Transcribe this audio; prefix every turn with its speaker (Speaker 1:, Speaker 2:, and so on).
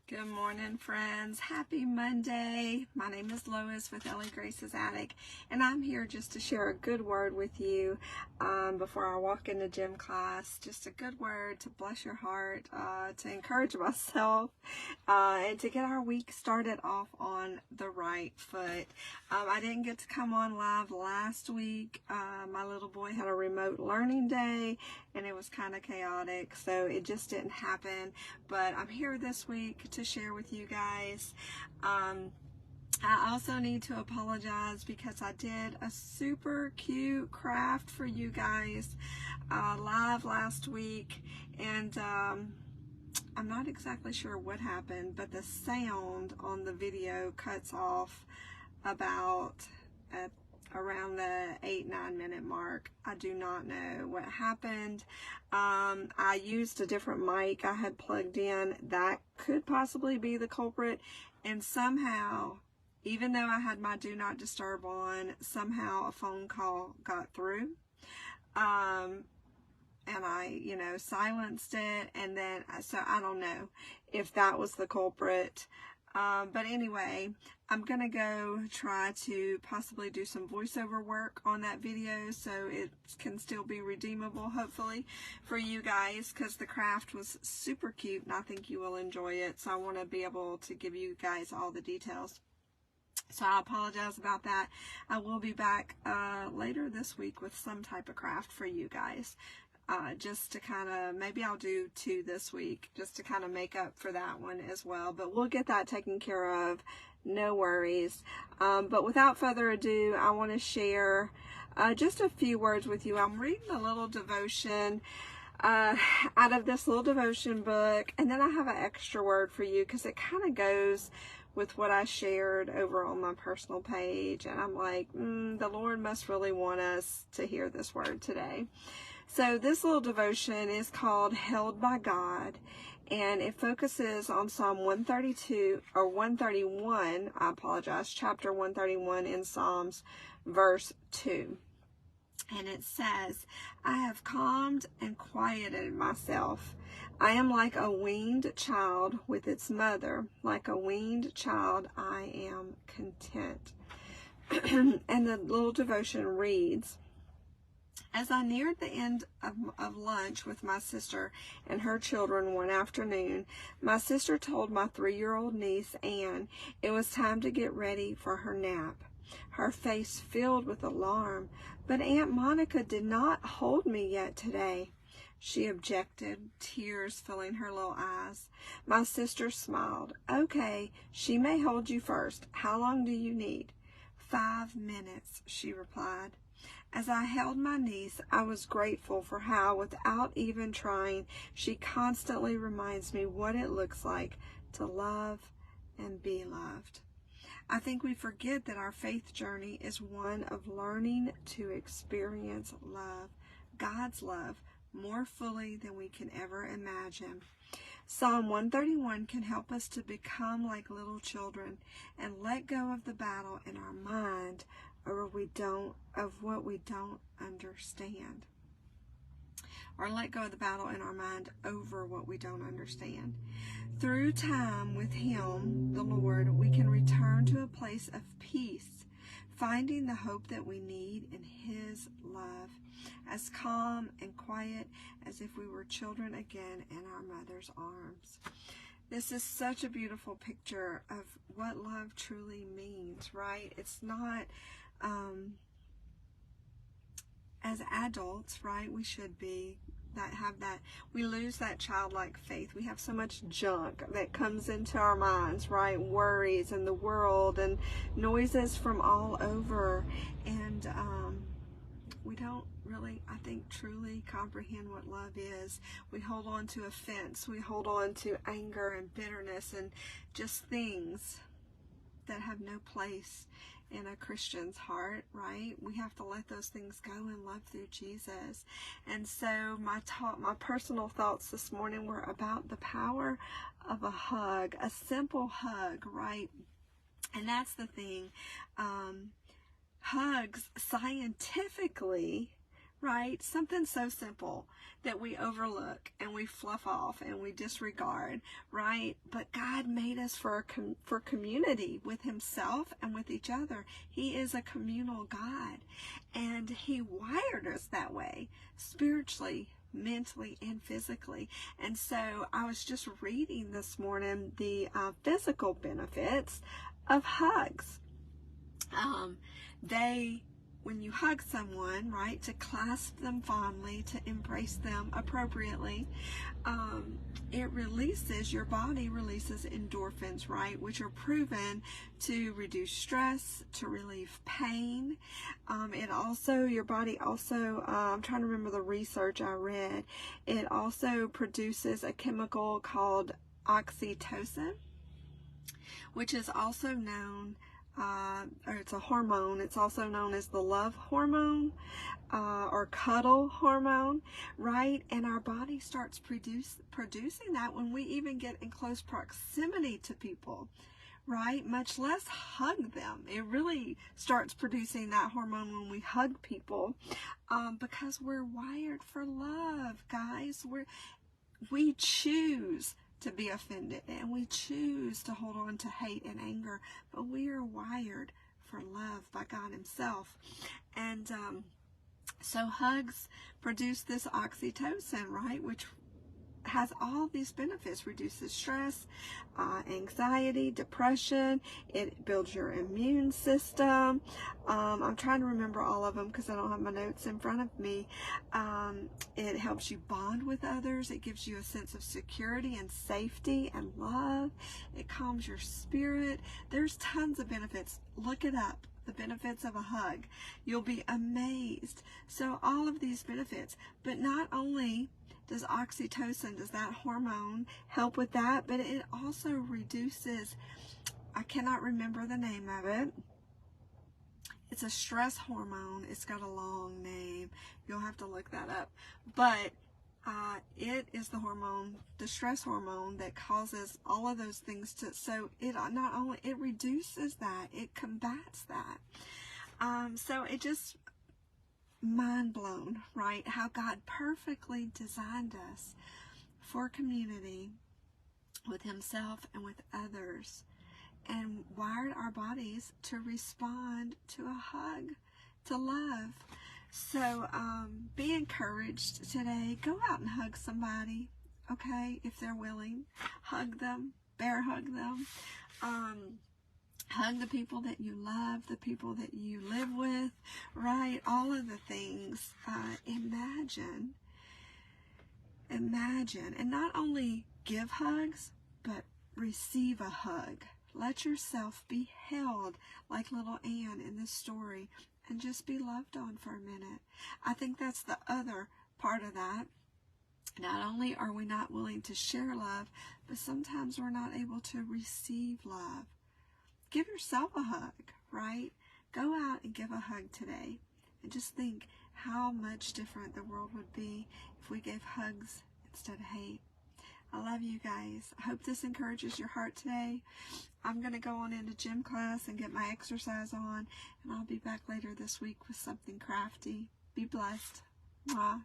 Speaker 1: Good morning, friends. Happy Monday. My name is Lois with Ellie Grace's Attic, and I'm here just to share a good word with you before I walk into gym class. Just a good word to bless your heart, to encourage myself, and to get our week started off on the right foot. I didn't get to come on live last week. My little boy had a remote learning day, and it was kind of chaotic, so it just didn't happen. But I'm here this week to share with you guys. I also need to apologize because I did a super cute craft for you guys live last week, and I'm not exactly sure what happened, but the sound on the video cuts off about at around the 8-9 minute mark. I do not know what happened. I used a different mic I had plugged in. That could possibly be the culprit, and somehow, even though I had my do not disturb on, somehow a phone call got through, and I silenced it, and then so I don't know if that was the culprit. But anyway, I'm going to go try to possibly do some voiceover work on that video so it can still be redeemable, hopefully, for you guys, because the craft was super cute and I think you will enjoy it. So I want to be able to give you guys all the details. So I apologize about that. I will be back later this week with some type of craft for you guys. Just to kind of, maybe I'll do 2 this week, just to kind of make up for that one as well. But we'll get that taken care of, no worries. But without further ado, I want to share just a few words with you. I'm reading a little devotion out of this little devotion book, and then I have an extra word for you because it kind of goes with what I shared over on my personal page. And I'm like, the Lord must really want us to hear this word today. So this little devotion is called Held by God, and it focuses on Psalm 132 or 131, I apologize, chapter 131 in Psalms, verse 2. And it says, I have calmed and quieted myself. I am like a weaned child with its mother. Like a weaned child, I am content. And the little devotion reads, as I neared the end of lunch with my sister and her children one afternoon, my sister told my 3-year-old niece, Anne, it was time to get ready for her nap. Her face filled with alarm, but Aunt Monica did not hold me yet today, she objected, tears filling her little eyes. My sister smiled. Okay, she may hold you first. How long do you need? 5 minutes, she replied. As I held my niece, I was grateful for how, without even trying, she constantly reminds me what it looks like to love and be loved. I think we forget that our faith journey is one of learning to experience love, God's love, more fully than we can ever imagine. Psalm 131 can help us to become like little children and let go of the battle in our mind of what we don't understand. Or let go of the battle in our mind over what we don't understand. Through time with Him, the Lord, we can return to a place of peace, finding the hope that we need in His love, as calm and quiet as if we were children again in our mother's arms. This is such a beautiful picture of what love truly means, right? It's not, as adults, right, we should be, we lose that childlike faith. We have so much junk that comes into our minds, right? Worries and the world and noises from all over. And we don't really, I think, truly comprehend what love is. We hold on to offense. We hold on to anger and bitterness and just things that have no place in a Christian's heart, right? We have to let those things go and love through Jesus. And so my personal thoughts this morning were about the power of a hug, a simple hug, right? And that's the thing. Hugs scientifically, right? Something so simple that we overlook and we fluff off and we disregard, right? But God made us for community with himself and with each other. He is a communal God, and he wired us that way, spiritually, mentally, and physically. And so I was just reading this morning the physical benefits of hugs. When you hug someone, right, to clasp them fondly, to embrace them appropriately, your body releases endorphins, right, which are proven to reduce stress, to relieve pain. Your body also, I'm trying to remember the research I read, it also produces a chemical called oxytocin, which is also known or it's a hormone. It's also known as the love hormone or cuddle hormone, right? And our body starts producing that when we even get in close proximity to people, right? Much less hug them. It really starts producing that hormone when we hug people because we're wired for love, guys. We choose to be offended, and we choose to hold on to hate and anger, but we are wired for love by God himself. And so hugs produce this oxytocin, right, which has all these benefits: reduces stress, anxiety, depression. It builds your immune system. I'm trying to remember all of them because I don't have my notes in front of me. It helps you bond with others. It gives you a sense of security and safety and love. It calms your spirit. There's tons of benefits. Look it up. The benefits of a hug. You'll be amazed. So all of these benefits, but not only does oxytocin, does that hormone help with that, but it also reduces, I cannot remember the name of it. It's a stress hormone. It's got a long name. You'll have to look that up. But it is the hormone, the stress hormone, that causes all of those things to, so it not only, it reduces that, it combats that. So it just, mind blown, right? How God perfectly designed us for community with himself and with others, and wired our bodies to respond to a hug, to love. So be encouraged today. Go out and hug somebody, okay, if they're willing. Hug them, bear hug them. Hug the people that you love, the people that you live with, right? All of the things. Imagine, and not only give hugs, but receive a hug. Let yourself be held like little Anne in this story and just be loved on for a minute. I think that's the other part of that. Not only are we not willing to share love, but sometimes we're not able to receive love. Give yourself a hug, right? Go out and give a hug today. And just think how much different the world would be if we gave hugs instead of hate. I love you guys. I hope this encourages your heart today. I'm going to go on into gym class and get my exercise on, and I'll be back later this week with something crafty. Be blessed. Mwah.